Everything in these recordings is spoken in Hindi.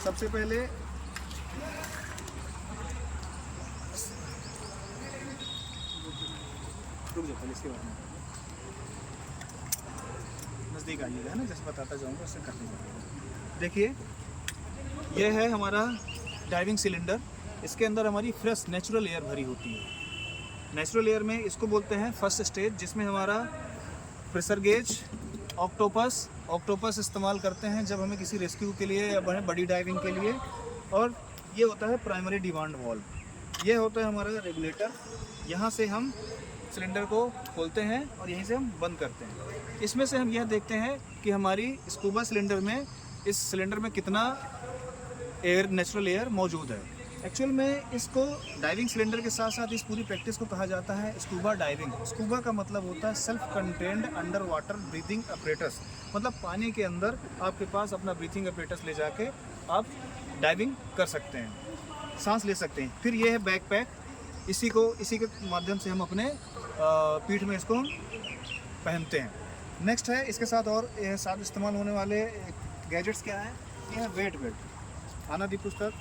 सबसे पहले रुक जाओ, पहले इसके बाद में नज़दीक आइएगा, है ना, जैसे बताता जाऊँगा उससे करते जाइएगा। देखिए यह है हमारा डाइविंग सिलेंडर। इसके अंदर हमारी फ्रेश नेचुरल एयर भरी होती है। नेचुरल एयर में इसको बोलते हैं फर्स्ट स्टेज, जिसमें हमारा प्रेशर गेज, ऑक्टोपस इस्तेमाल करते हैं जब हमें किसी रेस्क्यू के लिए या बड़ी डाइविंग के लिए। और ये होता है प्राइमरी डिमांड वाल्व। ये होता है हमारा रेगुलेटर। यहाँ से हम सिलेंडर को खोलते हैं और यहीं से हम बंद करते हैं। इसमें से हम यह देखते हैं कि हमारी स्कूबा सिलेंडर में, इस सिलेंडर में कितना एयर, नेचुरल एयर मौजूद है। एक्चुअल में इसको डाइविंग सिलेंडर के साथ साथ इस पूरी प्रैक्टिस को कहा जाता है स्कूबा डाइविंग। स्कूबा का मतलब होता है self contained under water breathing apparatus, मतलब पानी के अंदर आपके पास अपना ब्रीथिंग अपरेटस ले जाके आप डाइविंग कर सकते हैं, सांस ले सकते हैं। फिर ये है बैकपैक, इसी के माध्यम से हम अपने पीठ में इसको पहनते हैं। नेक्स्ट है इसके साथ और साथ इस्तेमाल होने वाले गैजेट्स क्या हैं। ये है वेट बेल्ट। आना दी पुस्तक।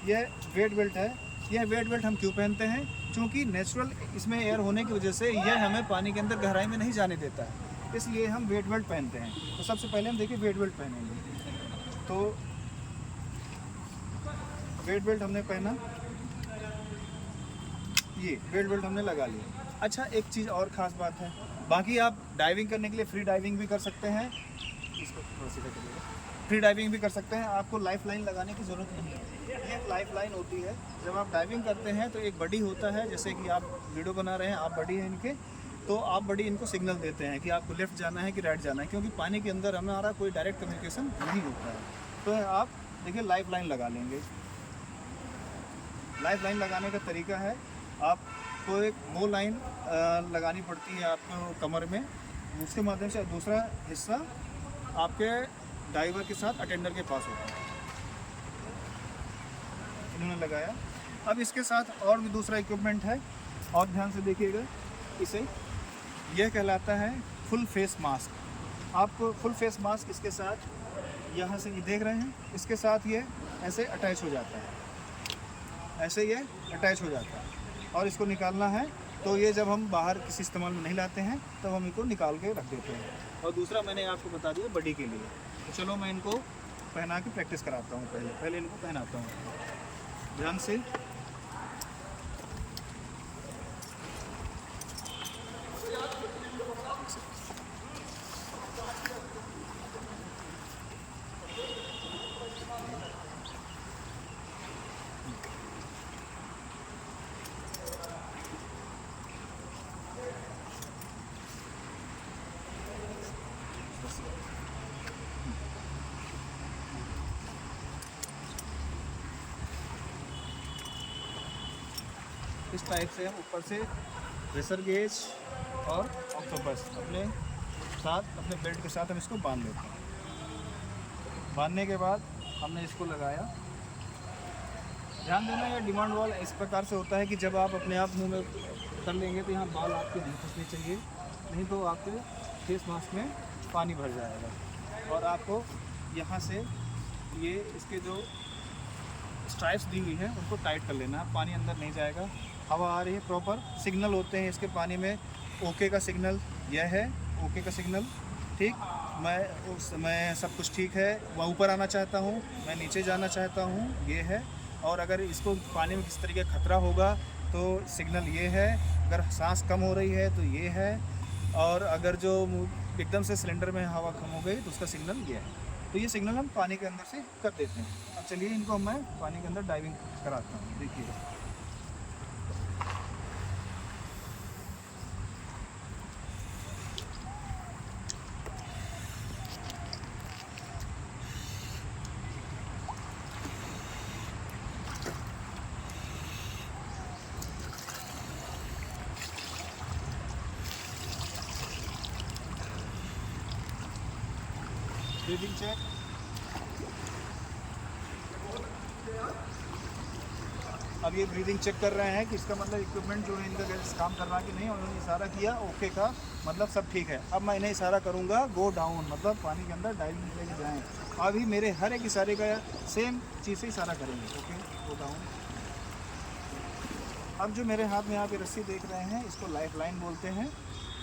यह वेट बेल्ट है। यह वेट बेल्ट हम क्यों पहनते हैं? क्योंकि नेचुरल इसमें एयर होने की वजह से यह हमें पानी के अंदर गहराई में नहीं जाने देता है, इसलिए हम वेट बेल्ट पहनते हैं। तो सबसे पहले हम देखिए वेट बेल्ट पहनेंगे। तो वेट बेल्ट हमने पहना, ये वेट बेल्ट हमने लगा लिया। अच्छा, एक चीज़ और ख़ास बात है, बाकी आप डाइविंग करने के लिए फ्री डाइविंग भी कर सकते हैं। इसको थोड़ा सीधा करिएगा। फ्री डाइविंग भी कर सकते हैं, आपको लाइफ लाइन लगाने की ज़रूरत नहीं है। ये एक लाइफ लाइन होती है। जब आप डाइविंग करते हैं तो एक बडी होता है, जैसे कि आप वीडियो बना रहे हैं, आप बडी हैं इनके, तो आप बड़ी इनको सिग्नल देते हैं कि आपको लेफ़्ट जाना है कि राइट जाना है, क्योंकि पानी के अंदर हमारा कोई डायरेक्ट कम्युनिकेशन नहीं होता है। तो आप देखिए लाइफ लाइन लगा लेंगे। लाइफ लाइन लगाने का तरीका है, आपको एक वो लाइन लगानी पड़ती है आपको कमर में, उसके माध्यम से दूसरा हिस्सा आपके डाइवर के साथ अटेंडर के पास होता है। इन्होंने लगाया। अब इसके साथ और भी दूसरा इक्विपमेंट है, और ध्यान से देखिएगा इसे। यह कहलाता है फुल फेस मास्क। आपको फुल फेस मास्क इसके साथ, यहाँ से ये देख रहे हैं, इसके साथ ये ऐसे अटैच हो जाता है, ऐसे ये अटैच हो जाता है। और इसको निकालना है तो ये जब हम बाहर किसी इस्तेमाल में नहीं लाते हैं तब हम इनको निकाल के रख देते हैं। और दूसरा मैंने आपको बता दिया बडी के लिए। तो चलो मैं इनको पहना के प्रैक्टिस कराता हूँ। पहले इनको पहनाता हूँ ध्यान से। इस टाइप से हम ऊपर से प्रेशर गेज और ऑक्टोपस अपने साथ, अपने बेल्ट के साथ हम इसको बांध लेते हैं। बांधने के बाद हमने इसको लगाया। ध्यान देना, ये डिमांड वाल इस प्रकार से होता है कि जब आप अपने आप मुंह में कर लेंगे तो यहाँ बाल आपके नहीं फंसने चाहिए, नहीं तो आपके फेस मास्क में पानी भर जाएगा। और आपको यहाँ से ये इसके जो स्ट्राइप्स दी हुई हैं उनको टाइट कर लेना है, पानी अंदर नहीं जाएगा। हवा आ रही है, प्रॉपर सिग्नल होते हैं इसके पानी में। ओके का सिग्नल यह है, ओके का सिग्नल, ठीक। मैं सब कुछ ठीक है, मैं ऊपर आना चाहता हूँ, मैं नीचे जाना चाहता हूँ, ये है। और अगर इसको पानी में किस तरीके का खतरा होगा तो सिग्नल ये है। अगर सांस कम हो रही है तो ये है। और अगर जो एकदम से सिलेंडर में हवा कम हो गई तो उसका सिग्नल ये है। तो ये सिग्नल हम पानी के अंदर से कर देते हैं। अब चलिए इनको मैं पानी के अंदर डाइविंग कराता हूँ। देखिए ब्रीदिंग चेक। अब ये ब्रीदिंग चेक कर रहे हैं कि इसका मतलब इक्विपमेंट जो है इनका कैसे काम कर रहा है कि नहीं। उन्होंने इशारा किया ओके का मतलब सब ठीक है। अब मैं इन्हें इशारा करूँगा गो डाउन, मतलब पानी के अंदर डाइविंग के लिए जाएँ। अभी मेरे हर एक इशारे का सेम चीज़ से इशारा करेंगे, ओके गो डाउन। अब जो मेरे हाथ में आप ये रस्सी देख रहे हैं इसको लाइफ लाइन बोलते हैं।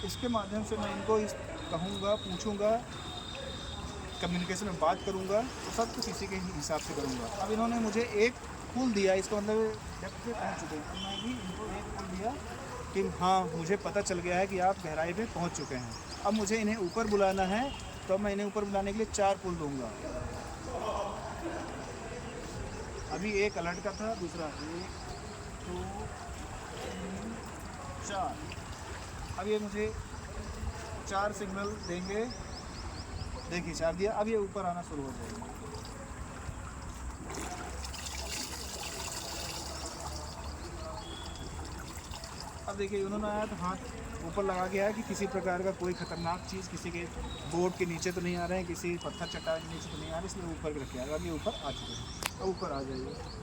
इसके माध्यम से मैं इनको कहूँगा, पूछूँगा, कम्युनिकेशन में बात करूँगा, तो सब कुछ इसी के हिसाब से करूँगा। अब इन्होंने मुझे एक पुल दिया, इसका मतलब डेप्थ पे पहुँच चुके हैं। अब मैं भी इनको एक पुल दिया कि हाँ मुझे पता चल गया है कि आप गहराई पे पहुँच चुके हैं। अब मुझे इन्हें ऊपर बुलाना है, तो मैं इन्हें ऊपर बुलाने के लिए 4 पुल दूँगा। अभी एक अलर्ट का था, दूसरा 1 2 3 4। अब ये मुझे 4 सिग्नल देंगे। देखिए 4 दिया, अब ये ऊपर आना शुरू हो जाएगा। अब देखिए उन्होंने आया तो हाथ ऊपर लगा के आया कि किसी प्रकार का कोई खतरनाक चीज़ किसी के बोर्ड के नीचे तो नहीं आ रहे हैं, किसी पत्थर चट्टान के नीचे तो नहीं आ रहे, इसलिए ऊपर रखे आएगा। अब ये ऊपर आ चुके हैं, अब ऊपर आ जाइए।